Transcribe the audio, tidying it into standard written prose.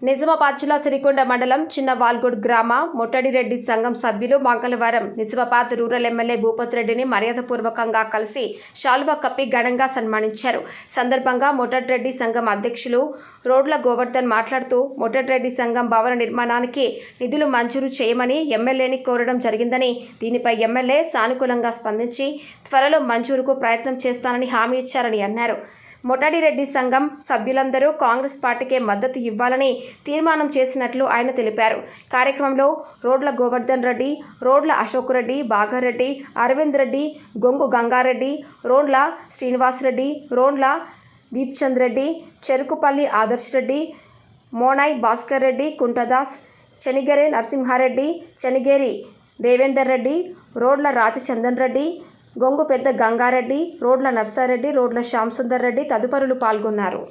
నిజామాబాద్ జిల్లా సిరికొండ మండలం చిన్న వాల్గూడ్ గ్రామ మొట్టడిరెడ్డి సంఘం సభ్యులు మంగళవారం నిజామాబాద్ రూరల్ ఎమ్మెల్యే భూపత్ రెడ్డిని మర్యాదపూర్వకంగా కలిసి శాలువా కప్పి ఘనంగా సన్మానించారు. సందర్భంగా మొట్టడిరెడ్డి సంఘం అధ్యక్షులు రోడ్ల గోవర్ధన్ మాట్లాడుతూ మొట్టడిరెడ్డి సంఘం భవన నిర్మాణానికి నిధులు మంజూరు చేయమని ఎమ్మెల్యేని కోరడం జరిగిందని, దీనిపై ఎమ్మెల్యే సానుకూలంగా స్పందించి త్వరలో మంజూరుకు ప్రయత్నం చేస్తానని హామీ ఇచ్చారని అన్నారు. మొట్టడిరెడ్డి సంఘం సభ్యులందరూ కాంగ్రెస్ పార్టీకే మద్దతు ఇవ్వాలని తీర్మానం చేసినట్లు ఆయన తెలిపారు. కార్యక్రమంలో రోడ్ల గోవర్ధన్ రెడ్డి, రోడ్ల అశోక్ రెడ్డి, బాగారెడ్డి, అరవింద్ రెడ్డి, గొంగు గంగారెడ్డి, రోడ్ల శ్రీనివాసరెడ్డి, రోడ్ల దీప్చంద్ రెడ్డి, చెరుకుపల్లి ఆదర్శ్ రెడ్డి, మోనాయ్ భాస్కర్ రెడ్డి, కుంటదాస్, చెనిగెరే నరసింహారెడ్డి, చెనిగేరి దేవేందర్ రెడ్డి, రోడ్ల రాజచందన్ రెడ్డి, గొంగు పెద్ద గంగారెడ్డి, రోడ్ల నర్సారెడ్డి, రోడ్ల శ్యామ్ సుందర్ రెడ్డి తదితరులు పాల్గొన్నారు.